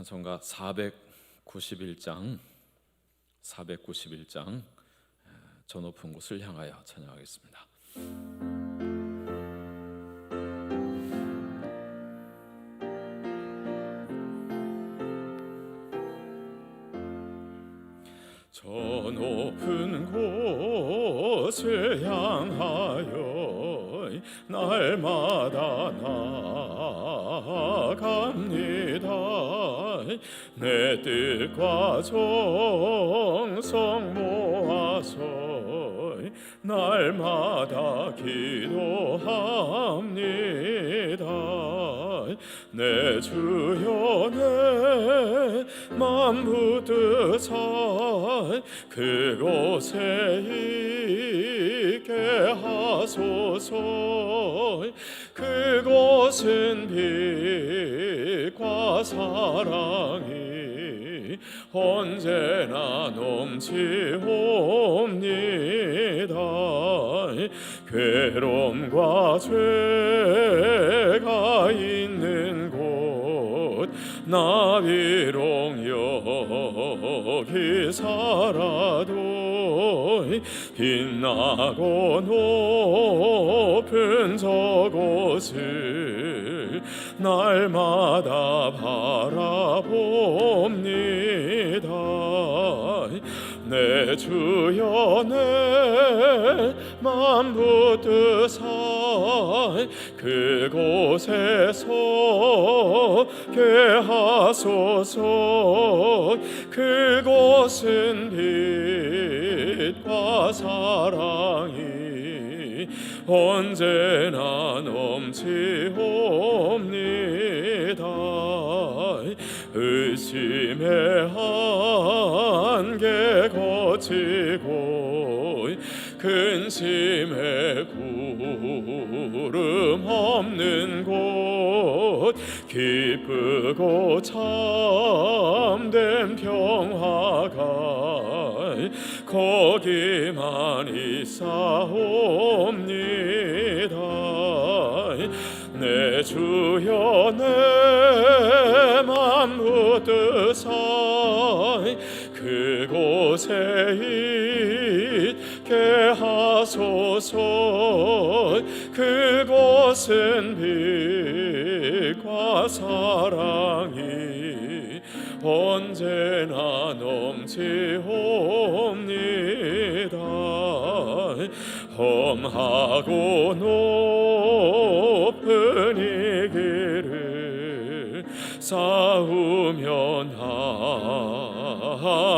찬송가 491장 저 높은 곳을 향하여 찬양하겠습니다. 저 높은 곳을 향하여 날마다 나아갑니다. 내 뜻과 정성 모아서 날마다 기도합니다. 내 주여 내 맘 붙드사 그곳에 있게 하소서. 그곳은 빛과 사랑이 언제나 넘치옵니다. 괴로움과 죄가 있는 곳 나 비록 여기 살아도 빛나고 높은 저곳을 날마다 바라봅니다. 내 주여 내 맘 붙드사 그곳에서 하소서. 그곳은 빛과 사랑이 언제나 넘치옵니다. 의심의 한계 거치고 근심의 구름 없는 곳 기쁘고 참된 평화가 거기만 있사옵니다. 내 주여 내 맘 붙드사 그곳에 있게 하소서. 그곳은 빛과 사랑이 언제나 넘치옵니다. 험하고 높은 이 길을 싸우며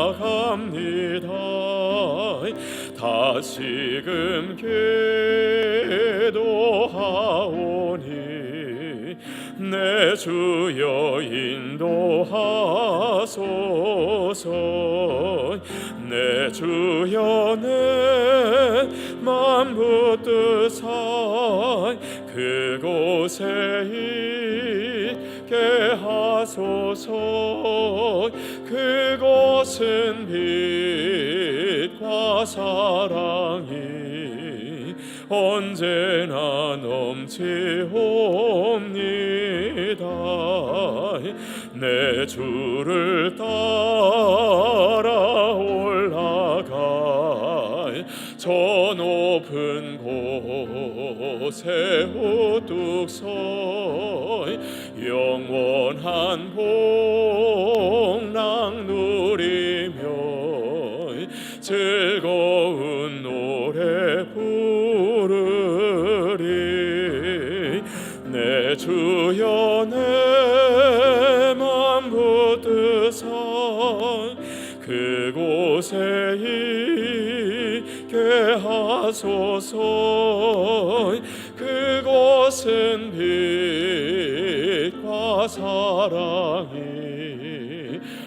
나아갑니다. 다시금 기도하오니 내 주여 인도하소서. 내 주여 내 맘 붙드사 그곳에 있게 하소서. 그곳은 빛과 사랑이 언제나 넘치옵니다. 내 주를 따라 올라가 저 높은 곳에 우뚝 서 영원한 복락 누리며 즐거운 노래 부르리. 내 주여 내 맘 붙드사 그곳에 있게 하소서. 그곳은 빛과 사랑이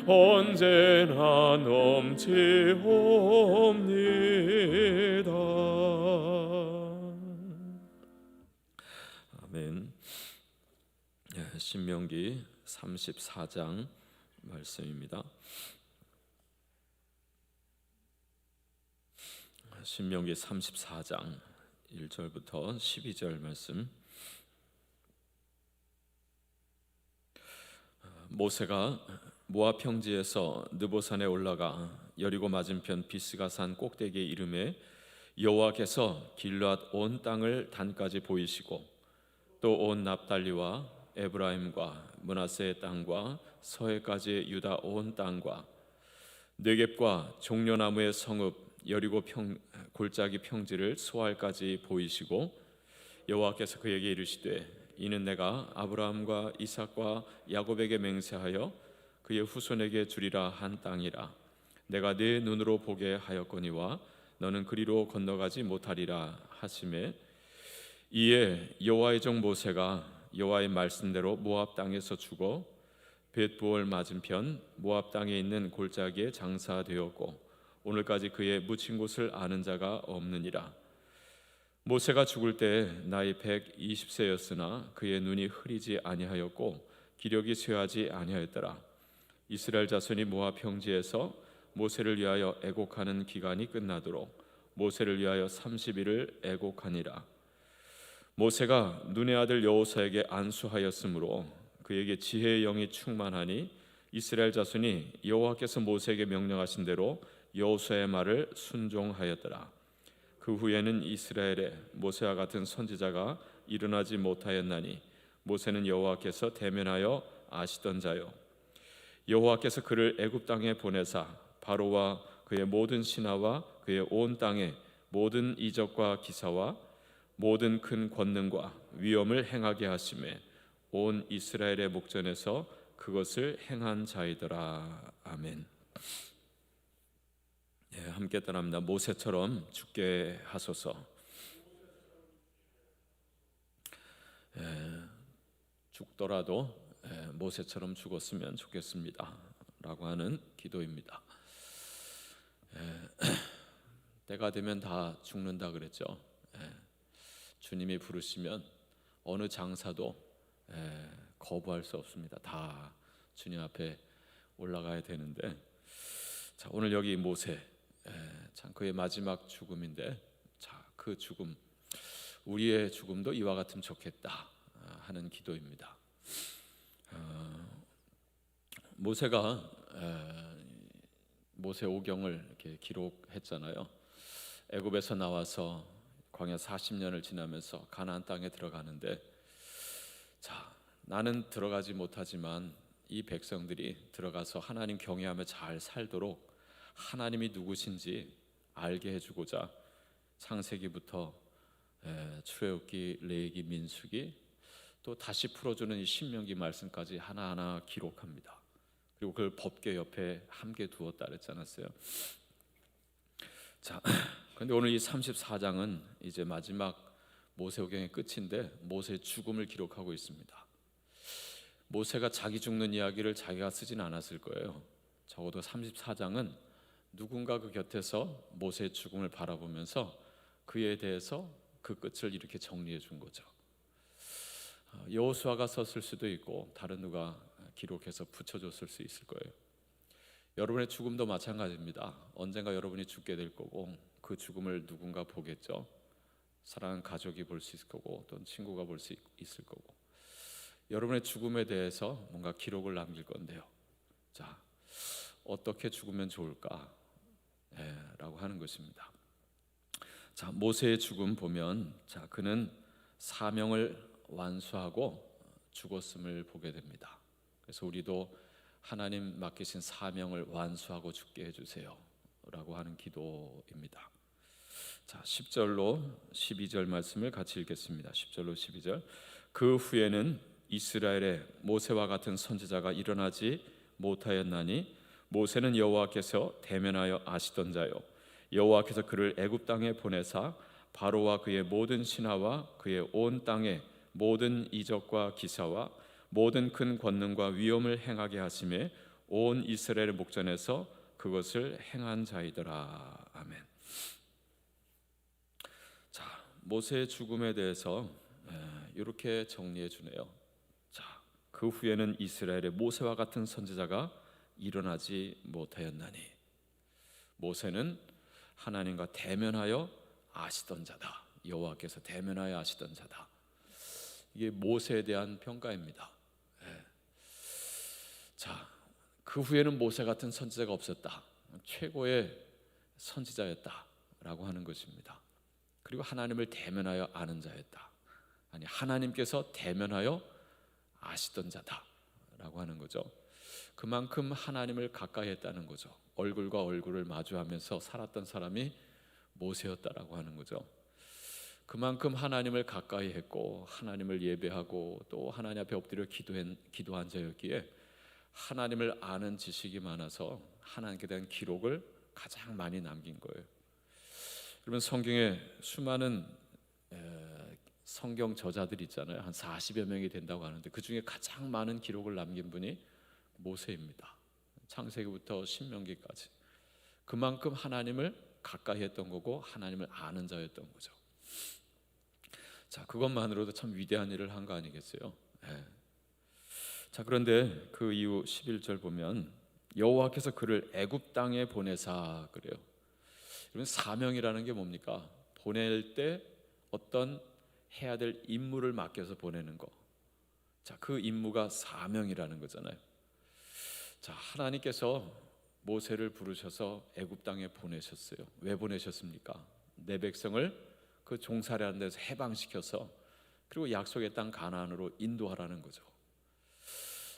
언제나 넘치옵니다. 아멘. 신명기 34장 말씀입니다. 신명기 34장 1절부터 12절 말씀. 모세가 모압 평지에서 느보산에 올라가 여리고 맞은편 비스가산 꼭대기에 이름에 여호와께서 길앗 온 땅을 단까지 보이시고 또 온 납달리와 에브라임과 므낫세의 땅과 서해까지 유다 온 땅과 네겝과 종려나무의 성읍 여리고 골짜기 평지를 소알까지 보이시고 여호와께서 그에게 이르시되 이는 내가 아브라함과 이삭과 야곱에게 맹세하여 그의 후손에게 주리라 한 땅이라. 내가 네 눈으로 보게 하였거니와 너는 그리로 건너가지 못하리라 하시매 이에 여호와의 종 모세가 여호와의 말씀대로 모압 땅에서 죽어 벳부올 맞은편 모압 땅에 있는 골짜기에 장사되었고 오늘까지 그의 묻힌 곳을 아는 자가 없느니라. 모세가 죽을 때 나이 120세였으나 그의 눈이 흐리지 아니하였고 기력이 쇠하지 아니하였더라. 이스라엘 자손이 모압 평지에서 모세를 위하여 애곡하는 기간이 끝나도록 모세를 위하여 30일을 애곡하니라. 모세가 눈의 아들 여호수아에게 안수하였으므로 그에게 지혜의 영이 충만하니 이스라엘 자손이 여호와께서 모세에게 명령하신 대로 여호수아의 말을 순종하였더라. 그 후에는 이스라엘에 모세와 같은 선지자가 일어나지 못하였나니 모세는 여호와께서 대면하여 아시던 자요 여호와께서 그를 애굽 땅에 보내사 바로와 그의 모든 신하와 그의 온 땅에 모든 이적과 기사와 모든 큰 권능과 위엄을 행하게 하심에 온 이스라엘의 목전에서 그것을 행한 자이더라. 아멘. 함께 따라합니다. 모세처럼 죽게 하소서. 죽더라도 모세처럼 죽었으면 좋겠습니다 라고 하는 기도입니다. 때가 되면 다 죽는다 그랬죠. 주님이 부르시면 어느 장사도 거부할 수 없습니다. 다 주님 앞에 올라가야 되는데, 자, 오늘 여기 모세, 참 그의 마지막 죽음인데, 자, 그 죽음, 우리의 죽음도 이와 같으면 좋겠다 하는 기도입니다. 모세가 모세 오경을 이렇게 기록했잖아요. 애굽에서 나와서 광야 40년을 지나면서 가나안 땅에 들어가는데, 자, 나는 들어가지 못하지만 이 백성들이 들어가서 하나님 경외하며 잘 살도록 하나님이 누구신지 알게 해주고자 창세기부터 출애굽기, 레위기, 민수기, 또 다시 풀어주는 이 신명기 말씀까지 하나하나 기록합니다. 그리고 그걸 법궤 옆에 함께 두었다 그랬지 않았어요? 자, 그런데 오늘 이 34장은 이제 마지막 모세오경의 끝인데 모세의 죽음을 기록하고 있습니다. 모세가 자기 죽는 이야기를 자기가 쓰진 않았을 거예요. 적어도 34장은 누군가 그 곁에서 모세의 죽음을 바라보면서 그에 대해서 그 끝을 이렇게 정리해 준 거죠. 여호수아가 썼을 수도 있고 다른 누가 기록해서 붙여줬을 수 있을 거예요. 여러분의 죽음도 마찬가지입니다. 언젠가 여러분이 죽게 될 거고 그 죽음을 누군가 보겠죠. 사랑하는 가족이 볼 수 있을 거고 또 친구가 볼 수 있을 거고, 여러분의 죽음에 대해서 뭔가 기록을 남길 건데요. 자, 어떻게 죽으면 좋을까? 라고 하는 것입니다. 자, 모세의 죽음 보면, 자, 그는 사명을 완수하고 죽었음을 보게 됩니다. 그래서 우리도 하나님 맡기신 사명을 완수하고 죽게 해주세요 라고 하는 기도입니다. 자, 10절로 12절 말씀을 같이 읽겠습니다. 10절로 12절. 그 후에는 이스라엘에 모세와 같은 선지자가 일어나지 못하였나니 모세는 여호와께서 대면하여 아시던 자요 여호와께서 그를 애굽 땅에 보내사 바로와 그의 모든 신하와 그의 온 땅에 모든 이적과 기사와 모든 큰 권능과 위엄을 행하게 하심에 온 이스라엘의 목전에서 그것을 행한 자이더라. 아멘. 자, 모세의 죽음에 대해서 이렇게 정리해 주네요. 자, 그 후에는 이스라엘의 모세와 같은 선지자가 일어나지 못하였나니, 모세는 하나님과 대면하여 아시던 자다. 여호와께서 대면하여 아시던 자다. 이게 모세에 대한 평가입니다. 자, 그 후에는 모세 같은 선지자가 없었다. 최고의 선지자였다라고 하는 것입니다. 그리고 하나님을 대면하여 아는 자였다. 아니, 하나님께서 대면하여 아시던 자다라고 하는 거죠. 그만큼 하나님을 가까이 했다는 거죠. 얼굴과 얼굴을 마주하면서 살았던 사람이 모세였다라고 하는 거죠. 그만큼 하나님을 가까이 했고 하나님을 예배하고 또 하나님 앞에 엎드려 기도한 자였기에 하나님을 아는 지식이 많아서 하나님께 대한 기록을 가장 많이 남긴 거예요. 여러분, 성경에 수많은 성경 저자들이 있잖아요. 한 40여 명이 된다고 하는데 그 중에 가장 많은 기록을 남긴 분이 모세입니다. 창세기부터 신명기까지. 그만큼 하나님을 가까이 했던 거고 하나님을 아는 자였던 거죠. 자, 그것만으로도 참 위대한 일을 한 거 아니겠어요? 네. 자, 그런데 그 이후 11절 보면 여호와께서 그를 애굽 땅에 보내사 그래요. 그러면 사명이라는 게 뭡니까? 보낼 때 어떤 해야 될 임무를 맡겨서 보내는 거. 자, 그 임무가 사명이라는 거잖아요. 자, 하나님께서 모세를 부르셔서 애굽 땅에 보내셨어요. 왜 보내셨습니까? 내 백성을 그 종살이하는 데서 해방시켜서 그리고 약속의 땅 가나안으로 인도하라는 거죠.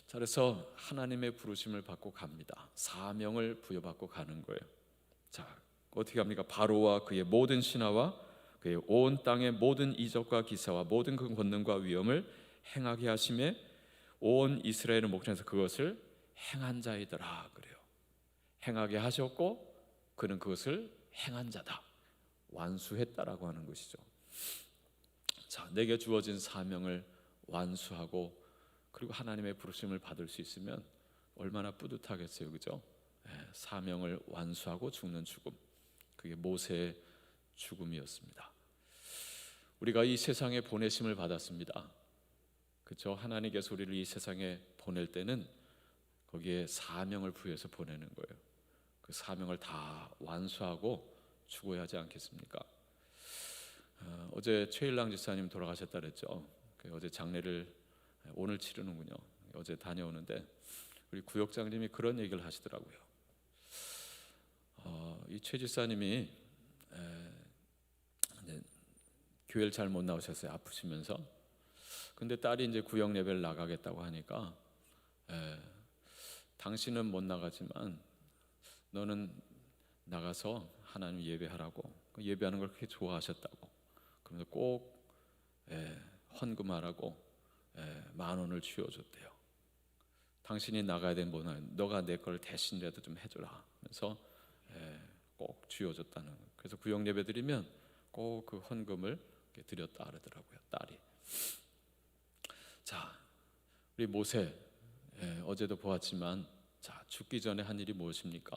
자, 그래서 하나님의 부르심을 받고 갑니다. 사명을 부여받고 가는 거예요. 자, 어떻게 합니까? 바로와 그의 모든 신하와 그의 온 땅의 모든 이적과 기사와 모든 그 권능과 위엄을 행하게 하심에 온 이스라엘을 목전에서 그것을 행한 자이더라 그래요. 행하게 하셨고 그는 그것을 행한 자다, 완수했다라고 하는 것이죠. 자, 내게 주어진 사명을 완수하고 그리고 하나님의 부르심을 받을 수 있으면 얼마나 뿌듯하겠어요, 그죠? 사명을 완수하고 죽는 죽음, 그게 모세의 죽음이었습니다. 우리가 이 세상에 보내심을 받았습니다. 그렇죠? 하나님께서 우리를 이 세상에 보낼 때는 거기에 사명을 부여해서 보내는 거예요. 그 사명을 다 완수하고 죽어야 하지 않겠습니까? 어제 최일랑 지사님 돌아가셨다 그랬죠. 어제 장례를 오늘 치르는군요. 어제 다녀오는데 우리 구역장님이 그런 얘기를 하시더라고요. 이 최 지사님이 교회를 잘 못 나오셨어요. 아프시면서. 근데 딸이 이제 구역 예배를 나가겠다고 하니까 당신은 못 나가지만 너는 나가서 하나님 예배하라고, 예배하는 걸 그렇게 좋아하셨다고. 그러면서 꼭 헌금하라고 10,000원을 쥐어줬대요. 당신이 나가야 되는 뭐는 너가 내 걸 대신이라도 좀 해줘라 하면서 꼭 쥐어줬다는. 그래서 구역 예배 드리면 꼭 그 헌금을 드렸다 그러더라고요, 딸이. 자, 우리 모세 어제도 보았지만 자, 죽기 전에 한 일이 무엇입니까?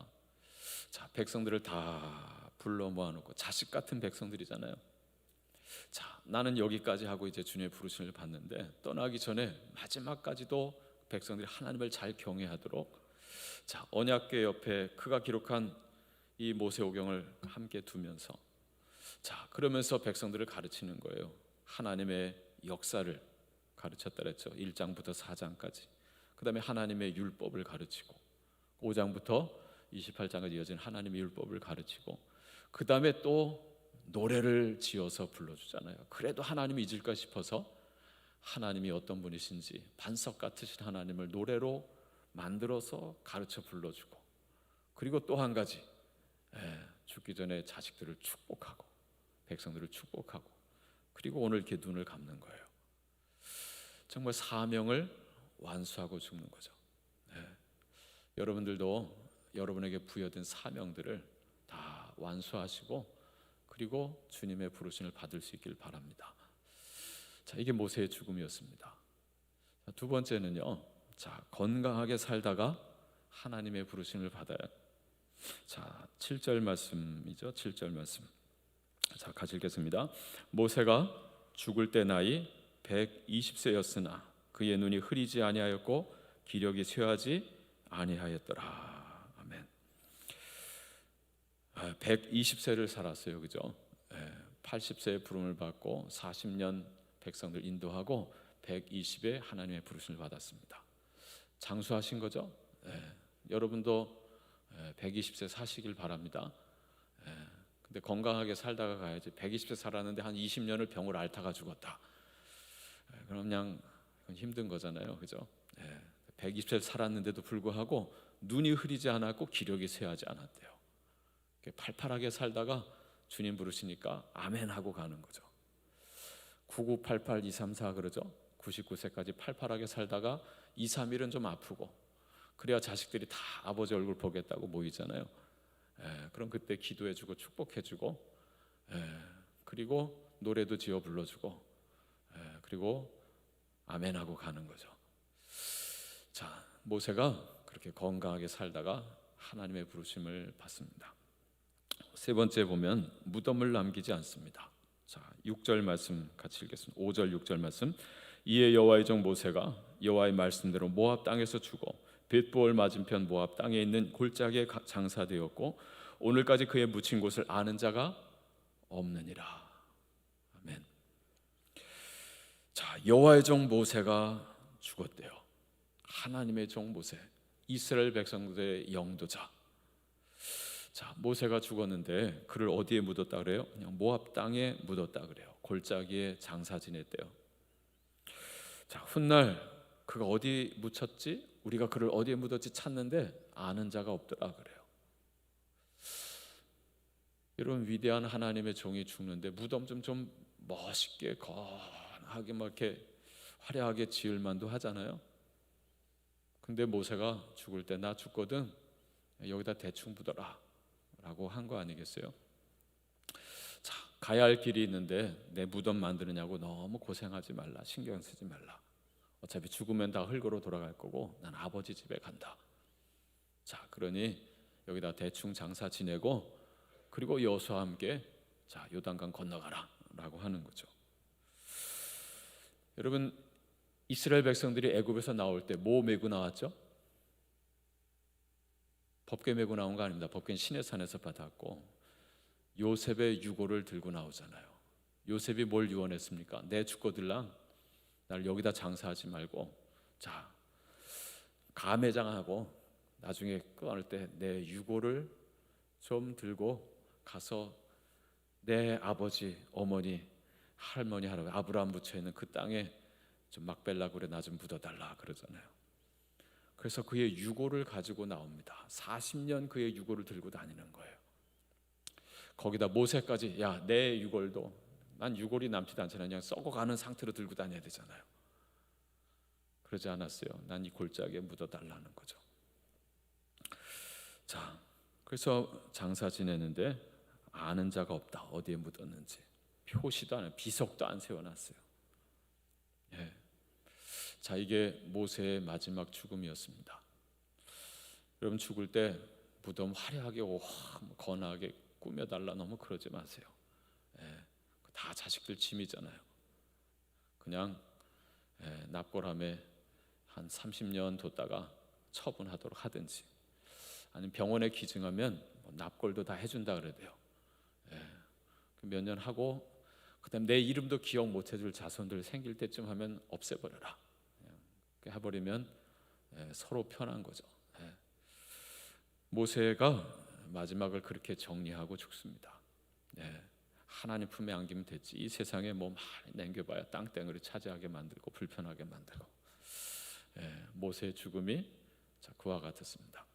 자, 백성들을 다 불러 모아놓고, 자식 같은 백성들이잖아요. 자, 나는 여기까지 하고 이제 주님의 부르심을 받는데 떠나기 전에 마지막까지도 백성들이 하나님을 잘 경외하도록, 자, 언약궤 옆에 그가 기록한 이 모세오경을 함께 두면서, 자, 그러면서 백성들을 가르치는 거예요. 하나님의 역사를 가르쳤다 그랬죠. 1장부터 4장까지. 그 다음에 하나님의 율법을 가르치고 5장부터 28장까지 이어진 하나님의 율법을 가르치고, 그 다음에 또 노래를 지어서 불러주잖아요. 그래도 하나님이 잊을까 싶어서 하나님이 어떤 분이신지 반석 같으신 하나님을 노래로 만들어서 가르쳐 불러주고, 그리고 또 한 가지, 죽기 전에 자식들을 축복하고 백성들을 축복하고, 그리고 오늘 이렇게 눈을 감는 거예요. 정말 사명을 완수하고 죽는 거죠. 여러분들도 여러분에게 부여된 사명들을 다 완수하시고 그리고 주님의 부르심을 받을 수 있길 바랍니다. 자, 이게 모세의 죽음이었습니다. 자, 두 번째는요, 자, 건강하게 살다가 하나님의 부르심을 받아요. 자, 7절 말씀이죠. 7절 말씀. 자, 같이 읽겠습니다. 모세가 죽을 때 나이 120세였으나 그의 눈이 흐리지 아니하였고 기력이 쇠하지 아니하였더라. 아멘. 120세를 살았어요, 그죠? 80세의 부름을 받고 40년 백성들 인도하고 120에 하나님의 부르심을 받았습니다. 장수하신 거죠? 여러분도 120세 사시길 바랍니다. 근데 건강하게 살다가 가야지. 120세 살았는데 한 20년을 병을 앓다가 죽었다. 그럼 그냥 힘든 거잖아요, 그죠? 120세 살았는데도 불구하고 눈이 흐리지 않았고 기력이 쇠하지 않았대요. 팔팔하게 살다가 주님 부르시니까 아멘 하고 가는 거죠. 9988234 그러죠. 99세까지 팔팔하게 살다가 2, 3일은 좀 아프고 그래야 자식들이 다 아버지 얼굴 보겠다고 모이잖아요. 그럼 그때 기도해주고 축복해주고 그리고 노래도 지어 불러주고 그리고 아멘하고 가는 거죠. 자, 모세가 그렇게 건강하게 살다가 하나님의 부르심을 받습니다. 세 번째 보면 무덤을 남기지 않습니다. 자, 6절 말씀 같이 읽겠습니다. 5절 6절 말씀. 이에 여호와의 종 모세가 여호와의 말씀대로 모압 땅에서 죽어 벳보을 맞은편 모압 땅에 있는 골짜기에 장사되었고 오늘까지 그의 묻힌 곳을 아는 자가 없느니라. 아멘. 자, 여호와의 종 모세가 죽었대요. 하나님의 종 모세, 이스라엘 백성들의 영도자. 자, 모세가 죽었는데 그를 어디에 묻었다 그래요? 그냥 모압 땅에 묻었다 그래요. 골짜기에 장사 지냈대요. 자, 훗날 그가 어디 묻혔지? 우리가 그를 어디에 묻었지 찾는데 아는 자가 없더라 그래요. 이런 위대한 하나님의 종이 죽는데 무덤 좀 멋있게 건하게 막 이렇게 화려하게 지을 만도 하잖아요. 근데 모세가 죽을 때 나 죽거든 여기다 대충 묻어라 라고 한 거 아니겠어요? 자, 가야 할 길이 있는데 내 무덤 만드느냐고 너무 고생하지 말라, 신경 쓰지 말라. 어차피 죽으면 다 흙으로 돌아갈 거고 난 아버지 집에 간다. 자, 그러니 여기다 대충 장사 지내고 그리고 여호수아와 함께 자, 요단강 건너가라 라고 하는 거죠. 여러분, 이스라엘 백성들이 애굽에서 나올 때 뭐 메고 나왔죠? 법궤 메고 나온 거 아닙니다. 법궤는 시내산에서 받았고 요셉의 유고를 들고 나오잖아요. 요셉이 뭘 유언했습니까? 내 죽거들랑 날 여기다 장사하지 말고 자, 가매장하고 나중에 끊을 때 내 유고를 좀 들고 가서 내 아버지, 어머니, 할머니, 할아버지 아브라함 묻혀있는 그 땅에 좀 막벨라 굴에 나 좀 묻어달라 그러잖아요. 그래서 그의 유고를 가지고 나옵니다. 40년 그의 유고를 들고 다니는 거예요. 거기다 모세까지 야, 내 유골도 난 유골이 남지도 않잖아요. 그냥 썩어가는 상태로 들고 다녀야 되잖아요. 그러지 않았어요. 난 이 골짜기에 묻어달라는 거죠. 자, 그래서 장사 지내는데 아는 자가 없다. 어디에 묻었는지 표시도 안 해요. 비석도 안 세워놨어요. 예. 자, 이게 모세의 마지막 죽음이었습니다. 여러분 죽을 때 무덤 화려하게 건하게 꾸며달라 너무 그러지 마세요. 예. 다 자식들 짐이잖아요. 그냥 납골함에 한 30년 뒀다가 처분하도록 하든지 아니면 병원에 기증하면 납골도 다 해준다 그래야 돼요. 몇 년 하고 그다음 내 이름도 기억 못 해줄 자손들 생길 때쯤 하면 없애버려라. 해버리면 서로 편한 거죠. 모세가 마지막을 그렇게 정리하고 죽습니다. 하나님 품에 안기면 됐지. 이 세상에 뭐 많이 남겨봐야 땅덩어리 차지하게 만들고 불편하게 만들고. 모세의 죽음이 그와 같았습니다.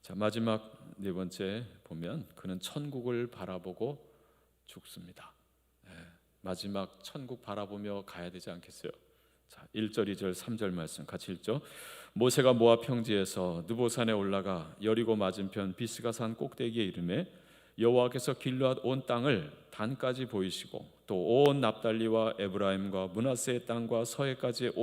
자, 마지막 네 번째 보면 그는 천국을 바라보고 죽습니다. 마지막 천국 바라보며 가야 되지 않겠어요? 자, 1절, 2절, 3절 말씀 같이 읽죠. 모세가 모압 평지에서 느보산에 올라가 여리고 맞은편 비스가산 꼭대기에 이르매 여호와께서 길르앗 온 땅을 단까지 보이시고 또 온 납달리와 에브라임과 므낫세의 땅과 서해까지의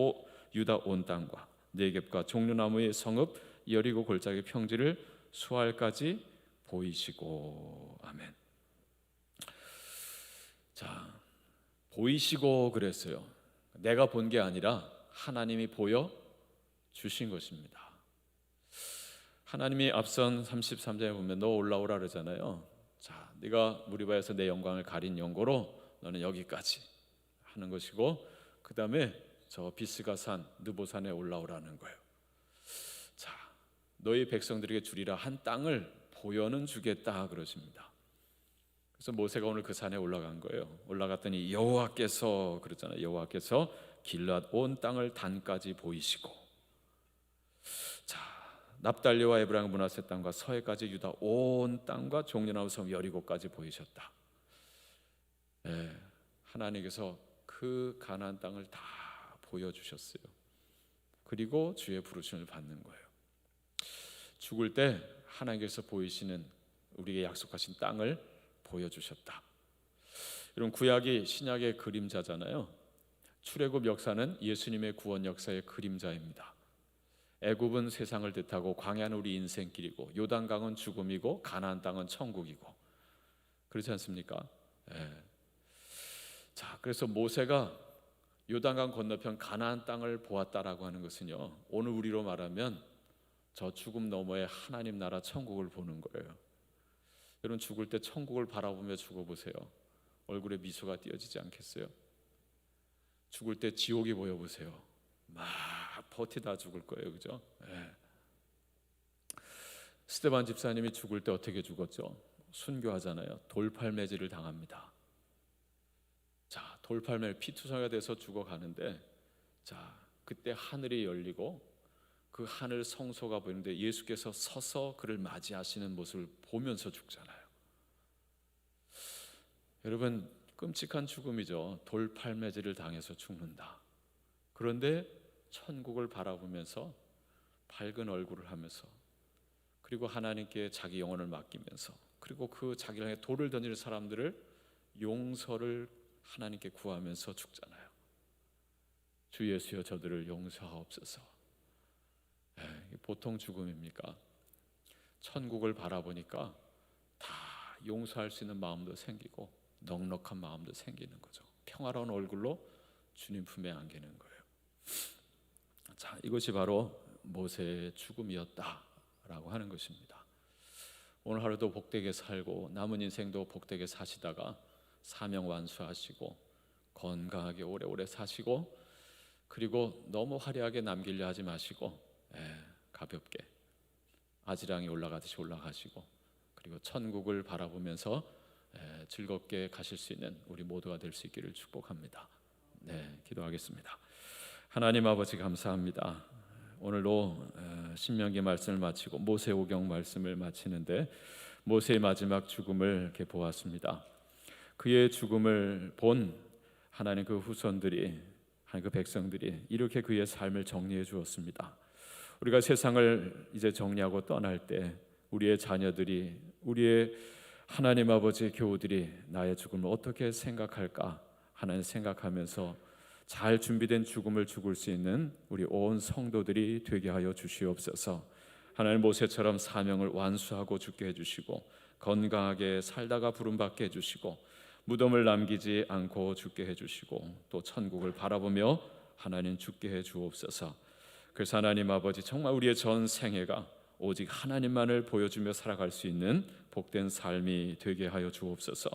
유다 온 땅과 네겝과 종려나무의 성읍 여리고 골짜기 평지를 수알까지 보이시고. 아멘. 자, 보이시고 그랬어요. 내가 본 게 아니라 하나님이 보여 주신 것입니다. 하나님이 앞선 33장에 보면 너 올라오라 그러잖아요. 자, 네가 무리바에서 내 영광을 가린 영고로 너는 여기까지 하는 것이고 그 다음에 저 비스가산 느보산에 올라오라는 거예요. 자, 너희 백성들에게 주리라 한 땅을 보여는 주겠다 그러십니다. 그래서 모세가 오늘 그 산에 올라간 거예요. 올라갔더니 여호와께서 그랬잖아요. 여호와께서 길앗 온 땅을 단까지 보이시고, 자, 납달리와 에브라임 므낫세 땅과 서해까지 유다 온 땅과 종려나무 섬 여리고까지 보이셨다. 하나님께서 그 가나안 땅을 다 보여주셨어요. 그리고 주의 부르심을 받는 거예요. 죽을 때 하나님께서 보이시는 우리에게 약속하신 땅을 보여주셨다. 이런 구약이 신약의 그림자잖아요. 출애굽 역사는 예수님의 구원 역사의 그림자입니다. 애굽은 세상을 뜻하고 광야는 우리 인생길이고 요단강은 죽음이고 가나안 땅은 천국이고, 그렇지 않습니까? 자, 그래서 모세가 요단강 건너편 가나안 땅을 보았다라고 하는 것은요, 오늘 우리로 말하면 저 죽음 너머에 하나님 나라 천국을 보는 거예요. 여러분, 죽을 때 천국을 바라보며 죽어보세요. 얼굴에 미소가 띄어지지 않겠어요? 죽을 때 지옥이 보여보세요. 막 버티다 죽을 거예요. 그죠? 스데반 집사님이 죽을 때 어떻게 죽었죠? 순교하잖아요. 돌팔매질을 당합니다. 자, 돌팔매 피투성이가 돼서 죽어가는데, 자, 그때 하늘이 열리고 그 하늘 성소가 보이는데 예수께서 서서 그를 맞이하시는 모습을 보면서 죽잖아요. 여러분, 끔찍한 죽음이죠. 돌팔매질을 당해서 죽는다. 그런데 천국을 바라보면서 밝은 얼굴을 하면서, 그리고 하나님께 자기 영혼을 맡기면서, 그리고 그 자기를 향해 돌을 던지는 사람들을 용서를 하나님께 구하면서 죽잖아요. 주 예수여 저들을 용서하옵소서. 보통 죽음입니까? 천국을 바라보니까 다 용서할 수 있는 마음도 생기고 넉넉한 마음도 생기는 거죠. 평화로운 얼굴로 주님 품에 안기는 거예요. 자, 이것이 바로 모세의 죽음이었다라고 하는 것입니다. 오늘 하루도 복되게 살고 남은 인생도 복되게 사시다가 사명 완수하시고 건강하게 오래오래 사시고, 그리고 너무 화려하게 남기려 하지 마시고 가볍게 아지랑이 올라가듯이 올라가시고, 그리고 천국을 바라보면서 즐겁게 가실 수 있는 우리 모두가 될 수 있기를 축복합니다. 기도하겠습니다. 하나님 아버지, 감사합니다. 오늘도 신명기 말씀을 마치고 모세오경 말씀을 마치는데, 모세의 마지막 죽음을 이렇게 보았습니다. 그의 죽음을 본 하나님 그 후손들이, 하나님 그 백성들이 이렇게 그의 삶을 정리해 주었습니다. 우리가 세상을 이제 정리하고 떠날 때 우리의 자녀들이, 우리의 하나님 아버지의 교우들이 나의 죽음을 어떻게 생각할까 하나님 생각하면서 잘 준비된 죽음을 죽을 수 있는 우리 온 성도들이 되게 하여 주시옵소서. 하나님, 모세처럼 사명을 완수하고 죽게 해주시고 건강하게 살다가 부름받게 해주시고 무덤을 남기지 않고 죽게 해주시고 또 천국을 바라보며 하나님 죽게 해주옵소서. 그래서 하나님 아버지, 정말 우리의 전 생애가 오직 하나님만을 보여주며 살아갈 수 있는 복된 삶이 되게 하여 주옵소서.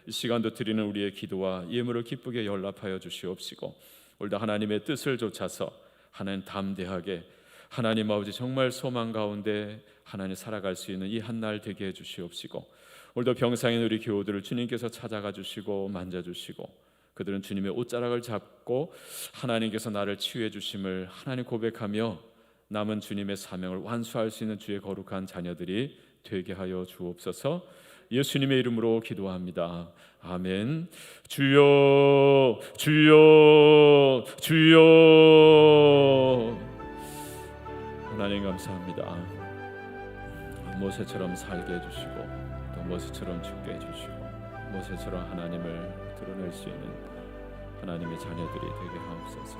이 시간도 드리는 우리의 기도와 예물을 기쁘게 연락하여 주시옵시고, 오늘도 하나님의 뜻을 좇아서 하나님 담대하게 하나님 아버지 정말 소망 가운데 하나님 살아갈 수 있는 이 한날 되게 해 주시옵시고, 오늘도 병상인 우리 교우들을 주님께서 찾아가 주시고 만져주시고, 그들은 주님의 옷자락을 잡고 하나님께서 나를 치유해 주심을 하나님 고백하며 남은 주님의 사명을 완수할 수 있는 주의 거룩한 자녀들이 되게 하여 주옵소서. 예수님의 이름으로 기도합니다. 아멘. 주여, 주여, 주여. 하나님 감사합니다. 모세처럼 살게 해주시고 또 모세처럼 죽게 해주시고 모세처럼 하나님을 드러낼 수 있는 하나님의 자녀들이 되게 하옵소서.